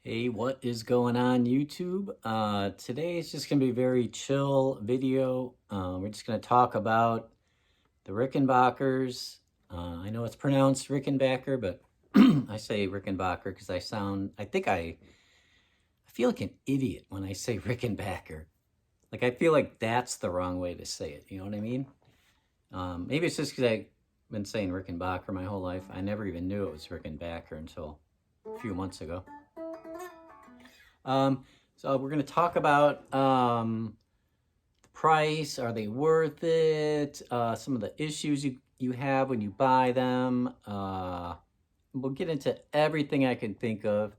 Hey, what is going on YouTube? Today is just going to be a very chill video. We're just going to talk about the Rickenbackers. I know it's pronounced Rickenbacker, but I say Rickenbacker because I feel like an idiot when I say Rickenbacker. Like, I feel like that's the wrong way to say it. You know what I mean? Maybe it's just because I've been saying Rickenbacker my whole life. I never even knew it was Rickenbacker until a few months ago. So we're going to talk about the price. Are they worth it? Some of the issues you have when you buy them. We'll get into everything I can think of.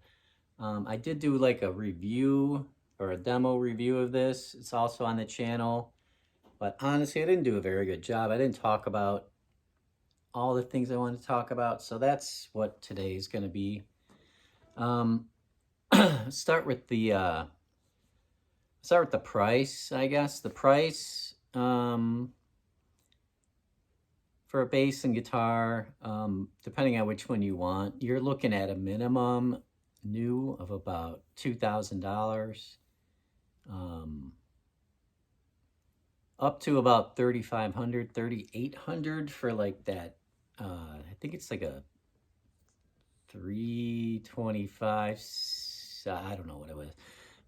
I did do like a review or a demo review of this. It's also on the channel. But honestly, I didn't do a very good job. I didn't talk about all the things I wanted to talk about. So that's what today is going to be. Start with the price, I guess. The price for a bass and guitar, depending on which one you want, you're looking at a minimum new of about $2,000, up to about $3,500, $3,800 for like that. I think it's like a 325. I don't know what it was,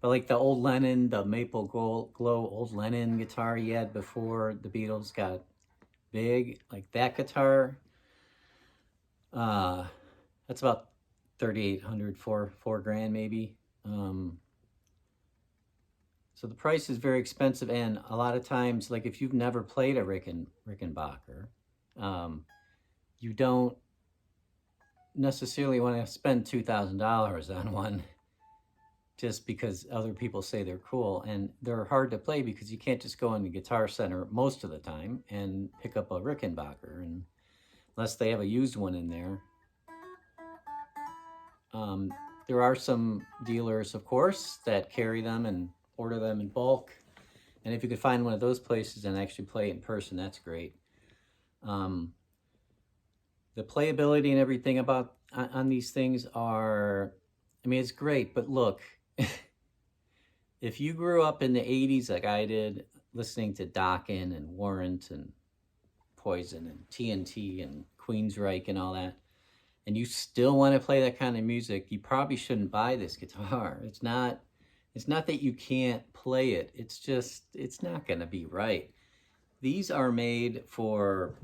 but like the old Lennon, the Maple Glow old Lennon guitar he had before the Beatles got big, like that guitar, that's about 3,800, four grand maybe. So the price is very expensive, and a lot of times, like if you've never played a Rickenbacker, you don't necessarily want to spend $2,000 on one just because other people say they're cool, and they're hard to play because you can't just go in the Guitar Center most of the time and pick up a Rickenbacker, and unless they have a used one in there. There are some dealers, of course, that carry them and order them in bulk, and if you could find one of those places and actually play it in person, that's great. The playability and everything about on these things are, I mean, it's great, but look, if you grew up in the 80s like I did, listening to Dokken and Warrant and Poison and TNT and Queensryche and all that, and you still want to play that kind of music, you probably shouldn't buy this guitar. It's not that you can't play it. It's just, it's not going to be right. These are made for,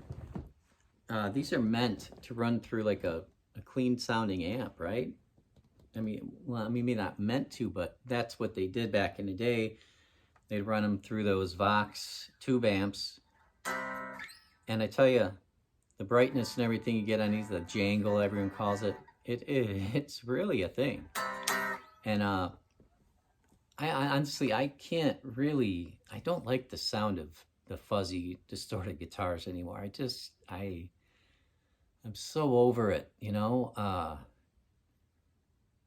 these are meant to run through like a clean sounding amp, right? I mean, well, maybe not meant to, but that's what they did back in the day. They'd run them through those Vox tube amps. And I tell you, the brightness and everything you get on these, the jangle everyone calls it, it's really a thing. And I honestly, I don't like the sound of the fuzzy, distorted guitars anymore. I'm so over it, you know?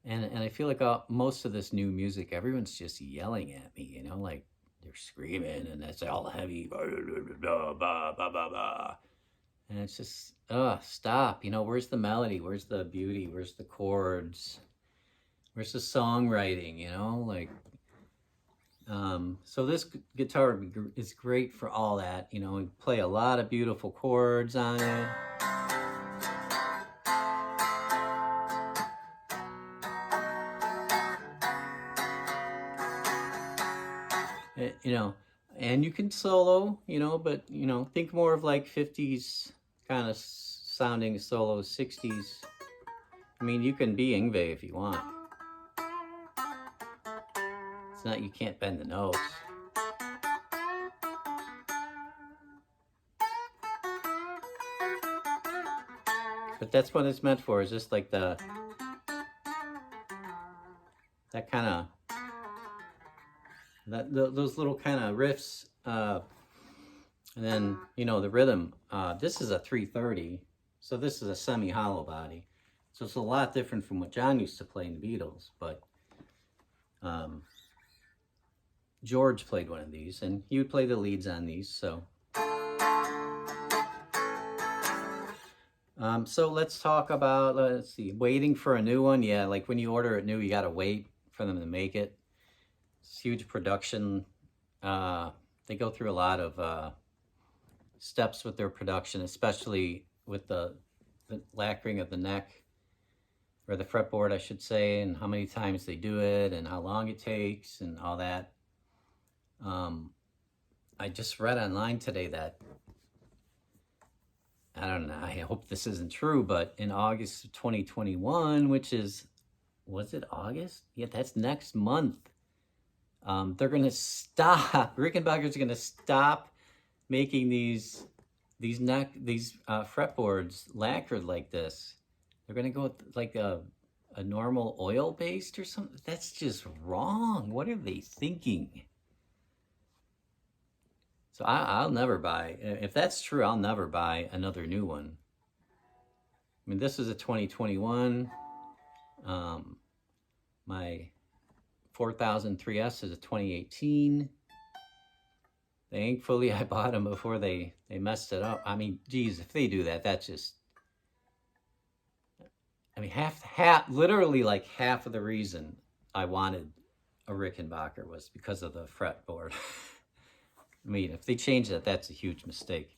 And I feel like most of this new music, everyone's just yelling at me, you know, like they're screaming and it's all heavy, and it's just, stop, you know, where's the melody? Where's the beauty? Where's the chords? Where's the songwriting, you know, like, so this guitar is great for all that, you know, we play a lot of beautiful chords on it. You know, and you can solo, you know, but, you know, think more of like 50s kind of sounding solos, 60s. I mean, you can be Yngwie if you want. It's not, you can't bend the notes. But that's what it's meant for, is just like that kind of, those little kind of riffs, and then, you know, the rhythm. This is a 330, so this is a semi-hollow body, so it's a lot different from what John used to play in the Beatles, but George played one of these, and he would play the leads on these, so So let's talk about, let's see, waiting for a new one. Yeah, like when you order it new, you got to wait for them to make it. It's huge production. Uh, they go through a lot of steps with their production, especially with the lacquering of the neck, or the fretboard, I should say, and how many times they do it and how long it takes and all that. I just read online today that, I don't know, I hope this isn't true, but in August of 2021, which is, was it August? Yeah, that's next month. They're going to stop, Rickenbacker's going to stop making these fretboards lacquered like this. They're going to go with like a normal oil based or something. That's just wrong. What are they thinking? So I'll never buy, if that's true, I'll never buy another new one. I mean, this is a 2021. My 4003S is a 2018. Thankfully, I bought them before they messed it up. I mean, geez, if they do that, that's just, I mean, literally like half of the reason I wanted a Rickenbacker was because of the fretboard. I mean, if they change that, that's a huge mistake.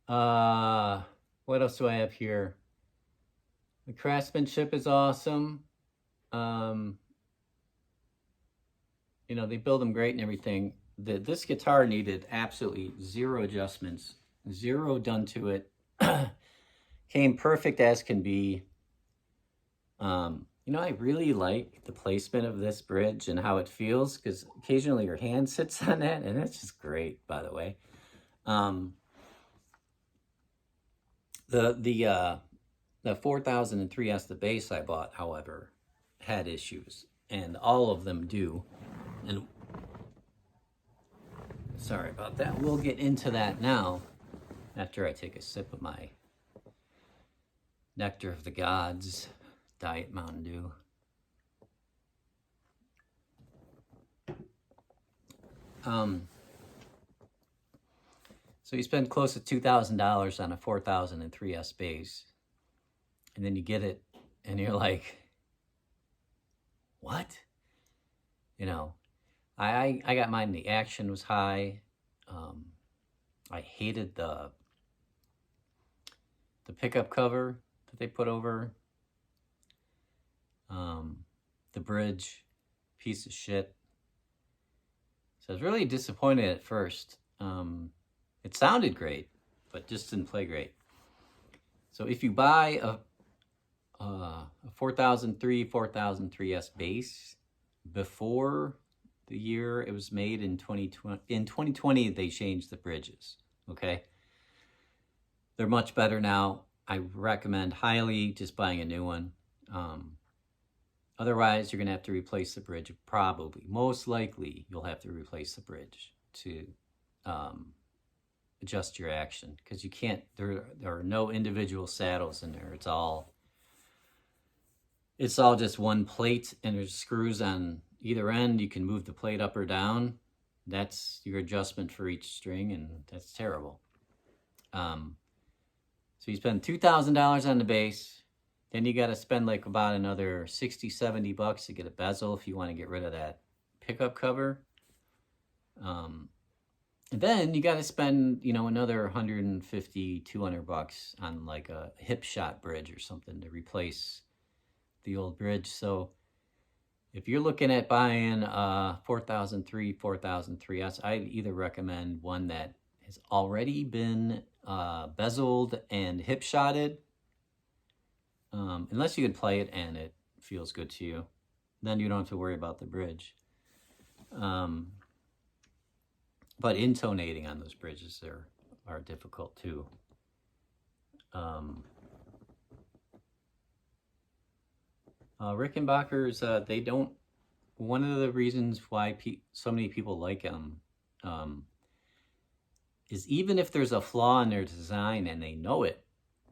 What else do I have here? The craftsmanship is awesome. You know, they build them great and everything. This guitar needed absolutely zero adjustments, zero done to it. Came perfect as can be. You know, I really like the placement of this bridge and how it feels, because occasionally your hand sits on that, and that's just great, by the way. The 4003S, the bass I bought, however, had issues, and all of them do. And sorry about that. We'll get into that now after I take a sip of my Nectar of the Gods Diet Mountain Dew. So you spend close to $2,000 on a 4003S bass, and then you get it, and you're like, what? You know, I got mine. The action was high. I hated the pickup cover that they put over. The bridge, piece of shit. So I was really disappointed at first. It sounded great, but just didn't play great. So if you buy a 4003S bass before the year it was made in 2020, they changed the bridges. Okay, they're much better now. I recommend highly just buying a new one. Otherwise, you're going to have to replace the bridge. Probably, most likely, you'll have to replace the bridge to adjust your action, because you can't. There are no individual saddles in there. It's all just one plate, and there's screws on either end. You can move the plate up or down. That's your adjustment for each string, and that's terrible. So you spend $2,000 on the bass. Then you got to spend like about another $60-$70 to get a bezel if you want to get rid of that pickup cover. And then you got to spend, you know, another $150-$200 on like a hip shot bridge or something to replace the old bridge. So if you're looking at buying a 4003S, I'd either recommend one that has already been bezeled and hip shotted. Unless you can play it and it feels good to you, then you don't have to worry about the bridge. But intonating on those bridges are difficult too. Rickenbackers, they don't. One of the reasons why so many people like them is even if there's a flaw in their design and they know it,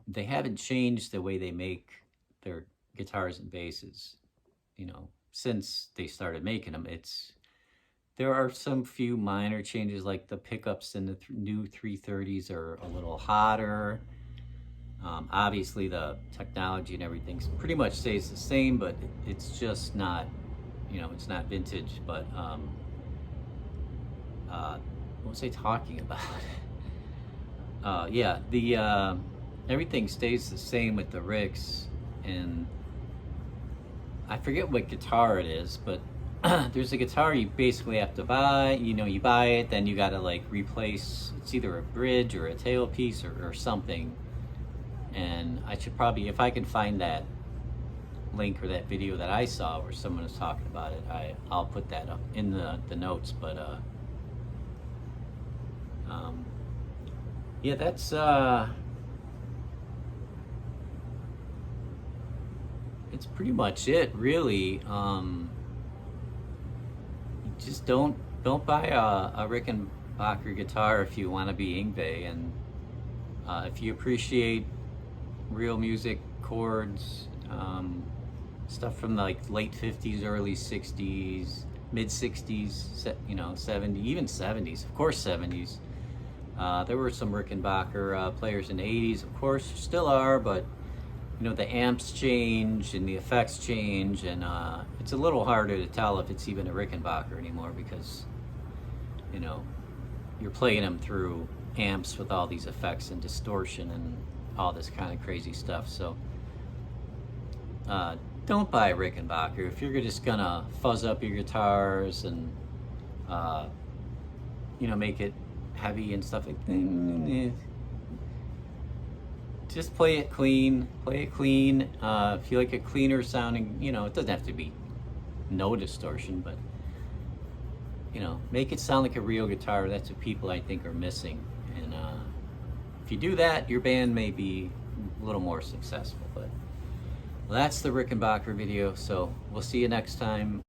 they haven't changed the way they make their guitars and basses, you know, since they started making them. There are some few minor changes, like the pickups in the new 330s are a little hotter. Obviously, the technology and everything pretty much stays the same, but it's just not, it's not vintage. But what was I talking about? Yeah, the everything stays the same with the Ricks, and I forget what guitar it is, but there's a guitar you basically have to buy. You buy it, then you gotta like replace. It's either a bridge or a tailpiece or something. And I should probably, if I can find that link or that video that I saw where someone was talking about it, I'll put that up in the notes. But yeah, that's it's pretty much it, really. Just don't buy a Rickenbacker guitar if you want to be Yngwie, and if you appreciate real music, chords, stuff from the, like, late 50s, early 60s, mid 60s, 70, even 70s, of course 70s. There were some Rickenbacker players in the 80s, of course, still are, but the amps change and the effects change, and it's a little harder to tell if it's even a Rickenbacker anymore, because you're playing them through amps with all these effects and distortion and all this kind of crazy stuff. So don't buy a Rickenbacker if you're just gonna fuzz up your guitars and make it heavy and stuff like that. Just play it clean. If you like a cleaner sounding, it doesn't have to be no distortion, but make it sound like a real guitar. That's what people, I think, are missing. And if you do that, your band may be a little more successful. But well, that's the Rickenbacker video. So we'll see you next time.